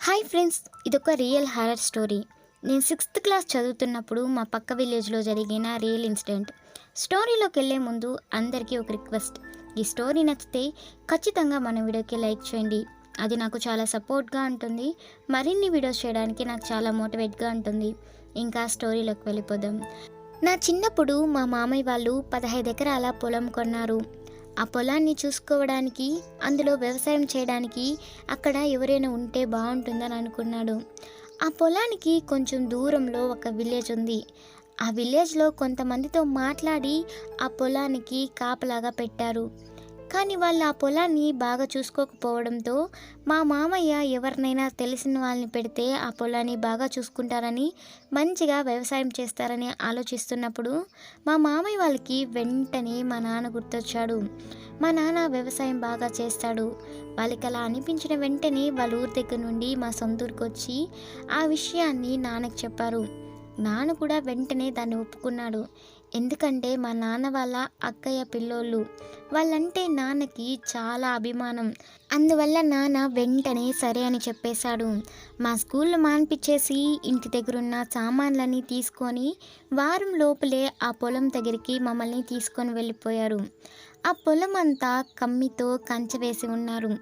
Hi friends, ఇదొక real horror story. నేను 6th class చదువుతున్నప్పుడు మా పక్క విలేజ్లో జరిగిన రియల్ ఇన్సిడెంట్. స్టోరీలోకి వెళ్ళే ముందు అందరికీ ఒక రిక్వెస్ట్. ఈ స్టోరీ నచ్చితే ఖచ్చితంగా మన వీడియోకి లైక్ చేయండి. అది నాకు చాలా సపోర్ట్గా ఉంటుంది. మరిన్ని వీడియోస్ చేయడానికి నాకు చాలా మోటివేట్గా ఉంటుంది. ఇంకా స్టోరీలోకి వెళ్ళిపోదాం. నా చిన్నప్పుడు మా మామయ్య వాళ్ళు 15 ఎకరాల పొలం కొన్నారు. ఆ పొలాన్ని చూసుకోవడానికి, అందులో వ్యవసాయం చేయడానికి అక్కడ ఎవరైనా ఉంటే బాగుంటుందని అనుకున్నాడు. ఆ పొలానికి కొంచెం దూరంలో ఒక విలేజ్ ఉంది. ఆ విలేజ్లో కొంతమందితో మాట్లాడి ఆ పొలానికి కాపలాగా పెట్టారు. కానీ వాళ్ళు ఆ పొలాన్ని బాగా చూసుకోకపోవడంతో మా మామయ్య ఎవరినైనా తెలిసిన వాళ్ళని పెడితే ఆ పొలాన్ని బాగా చూసుకుంటారని, మంచిగా వ్యవసాయం చేస్తారని ఆలోచిస్తున్నప్పుడు మా మామయ్య వాళ్ళకి వెంటనే మా నాన్న గుర్తొచ్చాడు. మా నాన్న వ్యవసాయం బాగా చేస్తాడు. వాళ్ళకి అలా అనిపించిన వెంటనే వాళ్ళ ఊరి దగ్గర నుండి మా సొంత ఊరికి వచ్చి ఆ విషయాన్ని నాన్నకు చెప్పారు. నాన్న కూడా వెంటనే దాన్ని ఒప్పుకున్నాడు. ఎందుకంటే మా నాన్న వాళ్ళ అక్కయ్య పిల్లోళ్ళు, వాళ్ళంటే నాన్నకి చాలా అభిమానం. అందువల్ల నాన్న వెంటనే సరే అని చెప్పేశాడు. మా స్కూల్లో మాన్పించేసి ఇంటి దగ్గరున్న సామాన్లన్నీ తీసుకొని వారం లోపలే ఆ పొలం దగ్గరికి మమ్మల్ని తీసుకొని వెళ్ళిపోయారు. ఆ పొలం అంతా కమ్మితో కంచె వేసి ఉన్నారు.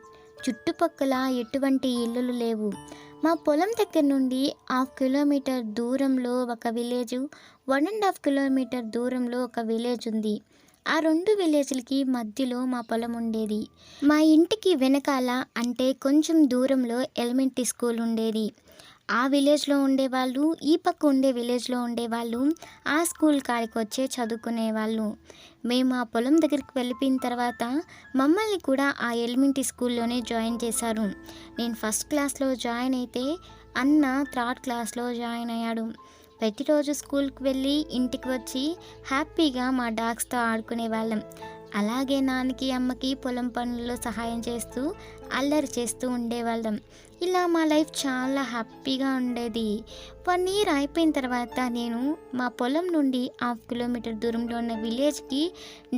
చుట్టుపక్కల ఎటువంటి ఇల్లులు లేవు. మా పొలం దగ్గర నుండి 1/2 కిలోమీటర్ దూరంలో ఒక విలేజు, 1.5 కిలోమీటర్ దూరంలో ఒక విలేజ్ ఉంది. ఆ 2 విలేజ్లకి మధ్యలో మా పొలం ఉండేది. మా ఇంటికి వెనకాల అంటే కొంచెం దూరంలో ఎలిమెంటరీ స్కూల్ ఉండేది. ఆ విలేజ్లో ఉండేవాళ్ళు, ఈ పక్క ఉండే విలేజ్లో ఉండేవాళ్ళు ఆ స్కూల్ కాడికి వచ్చే చదువుకునేవాళ్ళు. మేము ఆ పొలం దగ్గరికి వెళ్ళిపోయిన తర్వాత మమ్మల్ని కూడా ఆ ఎలిమెంటరీ స్కూల్లోనే జాయిన్ చేశారు. నేను 1st క్లాస్లో జాయిన్ అయితే అన్న 3rd క్లాస్లో జాయిన్ అయ్యాడు. ప్రతిరోజు స్కూల్కి వెళ్ళి ఇంటికి వచ్చి హ్యాపీగా మా డాగ్స్తో ఆడుకునే వాళ్ళం. అలాగే నాన్నకి అమ్మకి పొలం పనుల్లో సహాయం చేస్తూ అల్లరి చేస్తూ ఉండేవాళ్ళం. ఇలా మా లైఫ్ చాలా హ్యాపీగా ఉండేది. 1 ఇయర్ అయిపోయిన తర్వాత నేను మా పొలం నుండి 1/2 కిలోమీటర్ దూరంలో ఉన్న విలేజ్కి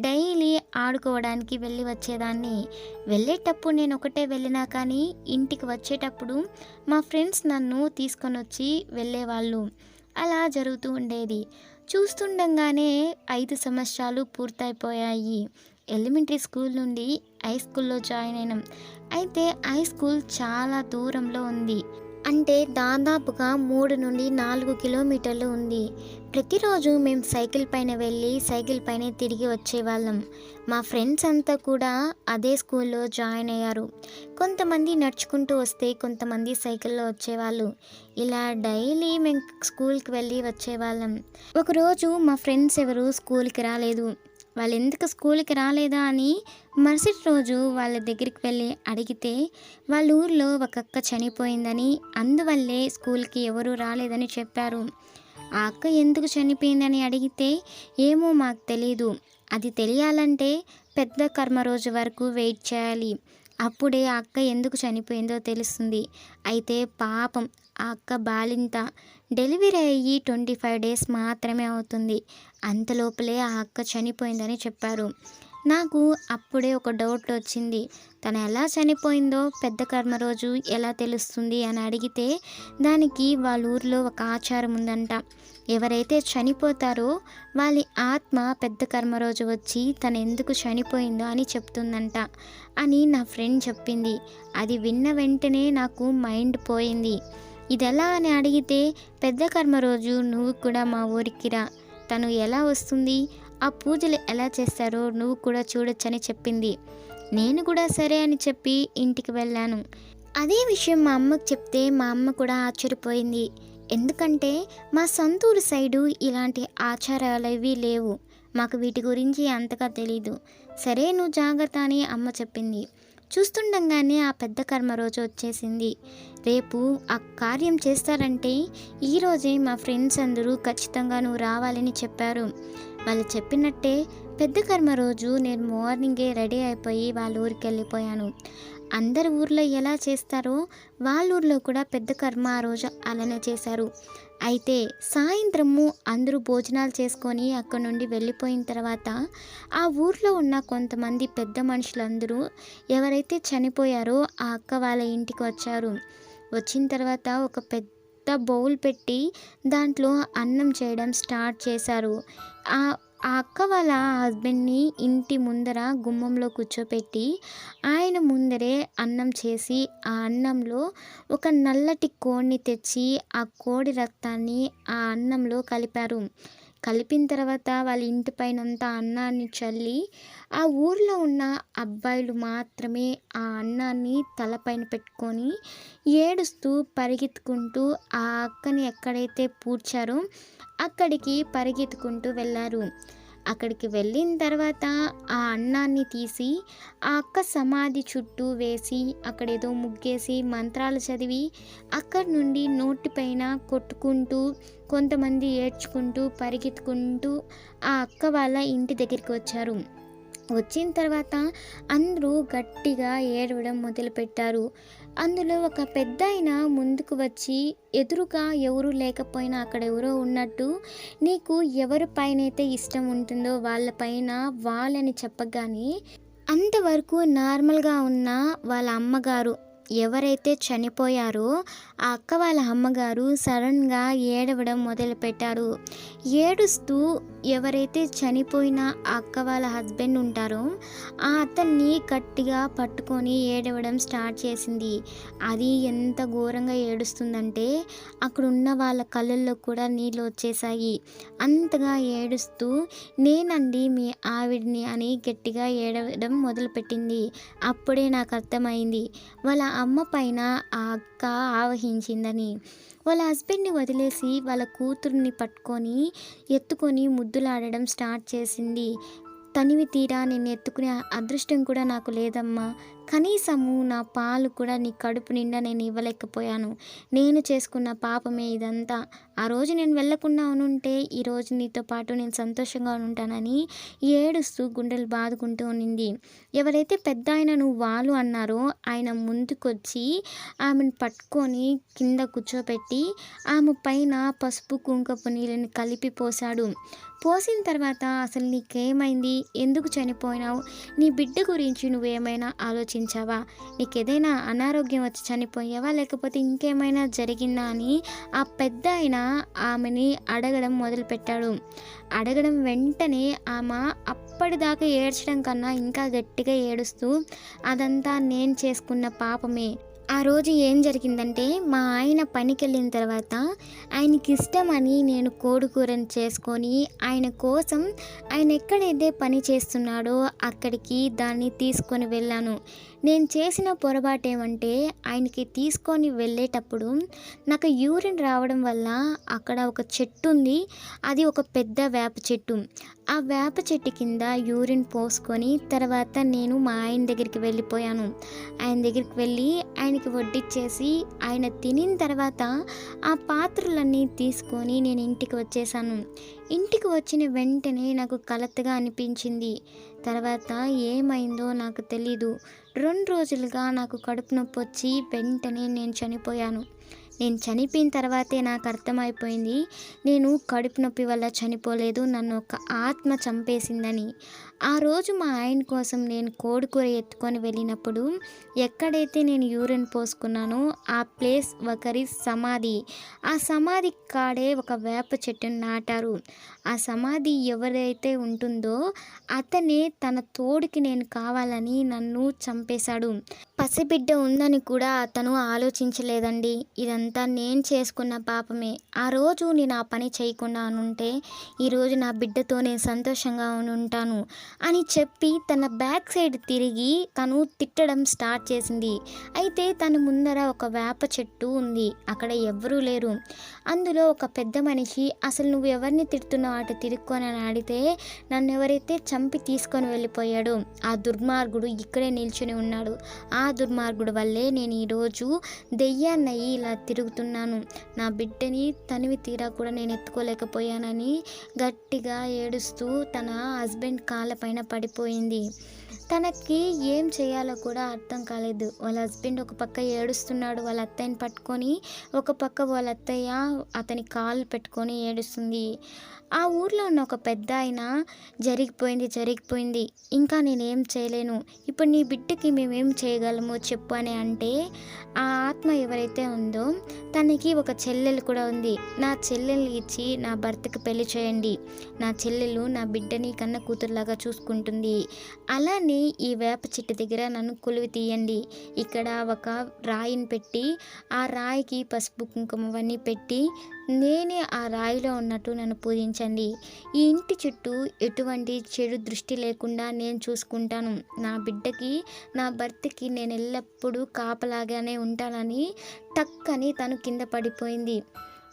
డైలీ ఆడుకోవడానికి వెళ్ళి వచ్చేదాన్ని. వెళ్ళేటప్పుడు నేను ఒకటే వెళ్ళినా కానీ ఇంటికి వచ్చేటప్పుడు మా ఫ్రెండ్స్ నన్ను తీసుకొని వచ్చి వెళ్ళేవాళ్ళు. అలా జరుగుతూ ఉండేది. చూస్తుండగానే 5 సంవత్సరాలు పూర్తయిపోయాయి. ఎలిమెంటరీ స్కూల్ నుండి హై స్కూల్లో జాయిన్ అయినాం. అయితే హై స్కూల్ చాలా దూరంలో ఉంది. అంటే దాదాపుగా 3 నుండి 4 కిలోమీటర్లు ఉంది. ప్రతిరోజు మేము సైకిల్ పైన వెళ్ళి సైకిల్ పైనే తిరిగి వచ్చేవాళ్ళం. మా ఫ్రెండ్స్ అంతా కూడా అదే స్కూల్లో జాయిన్ అయ్యారు. కొంతమంది నడుచుకుంటూ వస్తే కొంతమంది సైకిల్లో వచ్చేవాళ్ళు. ఇలా డైలీ మేము స్కూల్కి వెళ్ళి వచ్చేవాళ్ళం. ఒకరోజు మా ఫ్రెండ్స్ ఎవరు స్కూల్కి రాలేదు. వాళ్ళు ఎందుకు స్కూల్కి రాలేదా అని మరుసటి రోజు వాళ్ళ దగ్గరికి వెళ్ళి అడిగితే వాళ్ళ ఊర్లో ఒక అక్క చనిపోయిందని, అందువల్లే స్కూల్కి ఎవరు రాలేదని చెప్పారు. ఆ అక్క ఎందుకు చనిపోయిందని అడిగితే ఏమో మాకు తెలీదు, అది తెలియాలంటే పెద్ద కర్మ రోజు వరకు వెయిట్ చేయాలి, అప్పుడే ఆ అక్క ఎందుకు చనిపోయిందో తెలుస్తుంది. అయితే పాపం ఆ అక్క బాలింత, డెలివరీ అయ్యి 25 డేస్ మాత్రమే అవుతుంది. అంతలోపలే ఆ అక్క చనిపోయిందని చెప్పారు. నాకు అప్పుడే ఒక డౌట్ వచ్చింది. తను ఎలా చనిపోయిందో పెద్ద కర్మ రోజు ఎలా తెలుస్తుంది అని అడిగితే దానికి వాళ్ళ ఊర్లో ఒక ఆచారం ఉందంట. ఎవరైతే చనిపోతారో వాళ్ళ ఆత్మ పెద్ద కర్మ రోజు వచ్చి తను ఎందుకు చనిపోయిందో అని చెప్తుందంట అని నా ఫ్రెండ్ చెప్పింది. అది విన్న వెంటనే నాకు మైండ్ పోయింది. ఇదెలా అని అడిగితే పెద్ద కర్మ రోజు నువ్వు కూడా మా ఊరికి రా, తను ఎలా వస్తుంది, ఆ పూజలు ఎలా చేస్తారో నువ్వు కూడా చూడొచ్చని చెప్పింది. నేను కూడా సరే అని చెప్పి ఇంటికి వెళ్ళాను. అదే విషయం మా అమ్మకు చెప్తే మా అమ్మ కూడా ఆశ్చర్యపోయింది. ఎందుకంటే మా సొంతూరు సైడు ఇలాంటి ఆచారాలు అవి లేవు. మాకు వీటి గురించి అంతగా తెలీదు. సరే నువ్వు జాగ్రత్త అని అమ్మ చెప్పింది. చూస్తుండగానే ఆ పెద్ద కర్మ రోజు వచ్చేసింది. రేపు ఆ కార్యం చేస్తారంటే ఈరోజే మా ఫ్రెండ్స్ అందరూ ఖచ్చితంగా నువ్వు రావాలని చెప్పారు. వాళ్ళు చెప్పినట్టే పెద్ద కర్మ రోజు నేను మార్నింగే రెడీ అయిపోయి వాళ్ళ ఊరికి వెళ్ళిపోయాను. అందరి ఊర్లో ఎలా చేస్తారో వాళ్ళ ఊర్లో కూడా పెద్ద కర్మ ఆ రోజు అలానే చేశారు. అయితే సాయంత్రము అందరూ భోజనాలు చేసుకొని అక్కడ నుండి వెళ్ళిపోయిన తర్వాత ఆ ఊర్లో ఉన్న కొంతమంది పెద్ద మనుషులందరూ ఎవరైతే చనిపోయారో ఆ అక్క వాళ్ళ ఇంటికి వచ్చారు. వచ్చిన తర్వాత ఒక పెద్ద బౌల్ పెట్టి దాంట్లో అన్నం చేయడం స్టార్ట్ చేశారు. ఆ ఆ అక్క వాళ్ళ హస్బెండ్ని ఇంటి ముందర గుమ్మంలో కూర్చోపెట్టి ఆయన ముందరే అన్నం చేసి ఆ అన్నంలో ఒక నల్లటి కోడిని తెచ్చి ఆ కోడి రక్తాన్ని ఆ అన్నంలో కలిపారు. కలిపిన తర్వాత వాళ్ళ ఇంటి పైనంతా అన్నాన్ని చల్లి ఆ ఊర్లో ఉన్న అబ్బాయిలు మాత్రమే ఆ అన్నాన్ని తలపైన పెట్టుకొని ఏడుస్తూ పరిగెత్తుకుంటూ ఆ అక్కని ఎక్కడైతే పూడ్చారో అక్కడికి పరిగెత్తుకుంటూ వెళ్ళారు. అక్కడికి వెళ్ళిన తర్వాత ఆ అన్నాన్ని తీసి ఆ అక్క సమాధి చుట్టూ వేసి అక్కడేదో ముగ్గేసి మంత్రాలు చదివి అక్కడి నుండి నోటిపైన కొట్టుకుంటూ కొంతమంది ఏడ్చుకుంటూ పరిగెత్తుకుంటూ ఆ అక్క వాళ్ళ ఇంటి దగ్గరికి వచ్చారు. వచ్చిన తర్వాత అందరూ గట్టిగా ఏడవడం మొదలుపెట్టారు. అందులో ఒక పెద్దాయన ముందుకు వచ్చి ఎదురుగా ఎవరు లేకపోయినా అక్కడ ఎవరో ఉన్నట్టు నీకు ఎవరి పైనైతే ఇష్టం ఉంటుందో వాళ్ళ పైన వాళ్ళని చెప్పగానే అంతవరకు నార్మల్గా ఉన్న వాళ్ళ అమ్మగారు ఎవరైతే చనిపోయారో ఆ అక్క వాళ్ళ అమ్మగారు సడన్గా ఏడవడం మొదలుపెట్టారు. ఏడుస్తూ ఎవరైతే చనిపోయిన ఆ అక్క వాళ్ళ హస్బెండ్ ఉంటారో ఆ అతన్ని గట్టిగా పట్టుకొని ఏడవడం స్టార్ట్ చేసింది. అది ఎంత ఘోరంగా ఏడుస్తుందంటే అక్కడ ఉన్న వాళ్ళ కళ్ళల్లో కూడా నీళ్ళు వచ్చేసాయి. అంతగా ఏడుస్తూ నేనండి మీ ఆవిడ్ని అని గట్టిగా ఏడవడం మొదలుపెట్టింది. అప్పుడే నాకు అర్థమైంది వాళ్ళ అమ్మ పైన ఆ అక్క ఆవహించిందని. వాళ్ళ హస్బెండ్ని వదిలేసి వాళ్ళ కూతుర్ని పట్టుకొని ఎత్తుకొని ముద్దులాడడం స్టార్ట్ చేసింది. తనివి తీరా నేను ఎత్తుకునే అదృష్టం కూడా నాకు లేదమ్మా, కనీసము నా పాలు కూడా నీ కడుపు నిండా నేను ఇవ్వలేకపోయాను. నేను చేసుకున్న పాపమే ఇదంతా. ఆ రోజు నేను వెళ్ళకుండా ఉంటే ఈరోజు నీతో పాటు నేను సంతోషంగా ఉంటానని ఏడుస్తూ గుండెలు బాదుకుంటూ ఉన్నింది. ఎవరైతే పెద్ద ఆయనను వాళ్ళు అన్నారో ఆయన ముందుకొచ్చి ఆమెను పట్టుకొని కింద కూర్చోపెట్టి ఆమె పైన పసుపు కుంకపు నీళ్ళని కలిపి పోశాడు. పోసిన తర్వాత అసలు నీకేమైంది, ఎందుకు చనిపోయినావు, నీ బిడ్డ గురించి నువ్వేమైనా ఆలోచించావా, నీకు ఏదైనా అనారోగ్యం వచ్చి చనిపోయావా లేకపోతే ఇంకేమైనా జరిగిందా అని ఆ పెద్ద ఆయన ఆమెని అడగడం మొదలుపెట్టాడు. అడగడం వెంటనే ఆమె అప్పటిదాకా ఏడ్చడం కన్నా ఇంకా గట్టిగా ఏడుస్తూ అదంతా నేను చేసుకున్న పాపమే. ఆ రోజు ఏం జరిగిందంటే మా ఆయన పనికి వెళ్ళిన తర్వాత ఆయనకి ఇష్టమని నేను కోడికూరని చేసుకొని ఆయన కోసం ఆయన ఎక్కడైతే పని చేస్తున్నాడో అక్కడికి దాన్ని తీసుకొని వెళ్ళాను. నేను చేసిన పొరపాటు ఏమంటే ఆయనకి తీసుకొని వెళ్ళేటప్పుడు నాకు యూరిన్ రావడం వల్ల అక్కడ ఒక చెట్టు ఉంది, అది ఒక పెద్ద వేప చెట్టు. ఆ వేప చెట్టు కింద యూరిన్ పోసుకొని తర్వాత నేను మా ఆయన దగ్గరికి వెళ్ళిపోయాను. ఆయన దగ్గరికి వెళ్ళి ఆయనకి వడ్డిచ్చేసి ఆయన తినిన తర్వాత ఆ పాత్రలన్నీ తీసుకొని నేను ఇంటికి వచ్చేసాను. ఇంటికి వచ్చిన వెంటనే నాకు కలతగా అనిపించింది. తర్వాత ఏమైందో నాకు తెలీదు. 2 రోజులుగా నాకు కడుపు నొప్పి వచ్చి వెంటనే నేను చనిపోయాను. నేను చనిపోయిన తర్వాతే నాకు అర్థమైపోయింది నేను కడుపు నొప్పి వల్ల చనిపోలేదు, నన్ను ఒక ఆత్మ చంపేసిందని. ఆ రోజు మా ఆయన కోసం నేను కోడికూర ఎత్తుకొని వెళ్ళినప్పుడు ఎక్కడైతే నేను యూరిన్ పోసుకున్నానో ఆ ప్లేస్ ఒకరి సమాధి. ఆ సమాధి కాడే ఒక వేప చెట్టును నాటారు. ఆ సమాధి ఎవరైతే ఉంటుందో అతనే తన తోడుకి నేను కావాలని నన్ను చంపేశాడు. పసిబిడ్డ ఉందని కూడా అతను ఆలోచించలేదండి. ఇదంతా నేను చేసుకున్న పాపమే. ఆ రోజు నేను ఆ పని చేయకుండా ఉంటే ఈరోజు నా బిడ్డతో నేను సంతోషంగా ఉంటాను అని చెప్పి తన బ్యాక్ సైడ్ తిరిగి తను తిట్టడం స్టార్ట్ చేసింది. అయితే తన ముందర ఒక వేప చెట్టు ఉంది, అక్కడ ఎవ్వరూ లేరు. అందులో ఒక పెద్ద మనిషి అసలు నువ్వు ఎవరిని తిడుతున్నావు అటు తిరుక్కొని అని అడిగితే నన్ను ఎవరైతే చంపి తీసుకొని వెళ్ళిపోయాడో ఆ దుర్మార్గుడు ఇక్కడే నిల్చుని ఉన్నాడు. ఆ దుర్మార్గుడు వల్లే నేను ఈరోజు దెయ్యాన్నయ్యి ఇలా తిరుగుతున్నాను. నా బిడ్డని తనివి తీరా కూడా నేను ఎత్తుకోలేకపోయానని గట్టిగా ఏడుస్తూ తన హస్బెండ్ కాళ్ళపైన పడిపోయింది. తనకి ఏం చేయాలో కూడా అర్థం కాలేదు. వాళ్ళ హస్బెండ్ ఒక పక్క ఏడుస్తున్నాడు వాళ్ళ అత్తయ్యని పట్టుకొని, ఒక పక్క వాళ్ళ అత్తయ్య అతని కాళ్ళు పెట్టుకొని ఏడుస్తుంది. ఆ ఊర్లో ఉన్న ఒక పెద్దాయన జరిగిపోయింది, జరిగిపోయింది. ఇంకా నేనేం చేయలేను. ఇప్పుడు నీ బిడ్డకి మేమేం చేయగలము చెప్పు అని అంటే, ఆ ఆత్మ ఎవరైతే ఉందో తనకి ఒక చెల్లెలు కూడా ఉంది. నా చెల్లెల్ని ఇచ్చి నా భర్తకి పెళ్లి చేయండి. నా చెల్లెలు నా బిడ్డని కన్న కూతురులాగా చూసుకుంటుంది. అలానే ఈ వేప చెట్టు దగ్గర నన్ను కొలువి తీయండి. ఇక్కడ ఒక రాయిని పెట్టి, ఆ రాయికి పసుపు కుంకుమ అవన్నీ పెట్టి, నేనే ఆ రాయిలో ఉన్నట్టు నన్ను పూజించండి. ఈ ఇంటి చుట్టూ ఎటువంటి చెడు దృష్టి లేకుండా నేను చూసుకుంటాను. నా బిడ్డకి, నా భర్తకి నేను ఎల్లప్పుడూ కాపలాగానే ఉంటానని టక్కని తను కింద పడిపోయింది.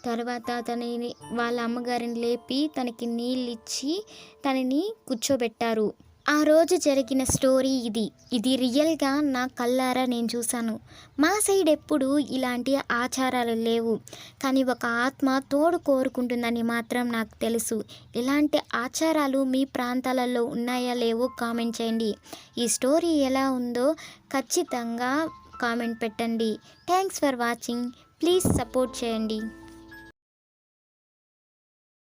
తర్వాత తనని వాళ్ళ అమ్మగారిని లేపి తనకి నీళ్ళిచ్చి తనని కూర్చోబెట్టారు. ఆ రోజు జరిగిన స్టోరీ ఇది. ఇది రియల్గా నా కళ్ళారా నేను చూశాను. మా సైడ్ ఎప్పుడు ఇలాంటి ఆచారాలు లేవు. కానీ ఒక ఆత్మ తోడు కోరుకుంటుందని మాత్రం నాకు తెలుసు. ఇలాంటి ఆచారాలు మీ ప్రాంతాలలో ఉన్నాయా లేవో కామెంట్ చేయండి. ఈ స్టోరీ ఎలా ఉందో ఖచ్చితంగా కామెంట్ పెట్టండి. Thanks for watching. Please support చేయండి.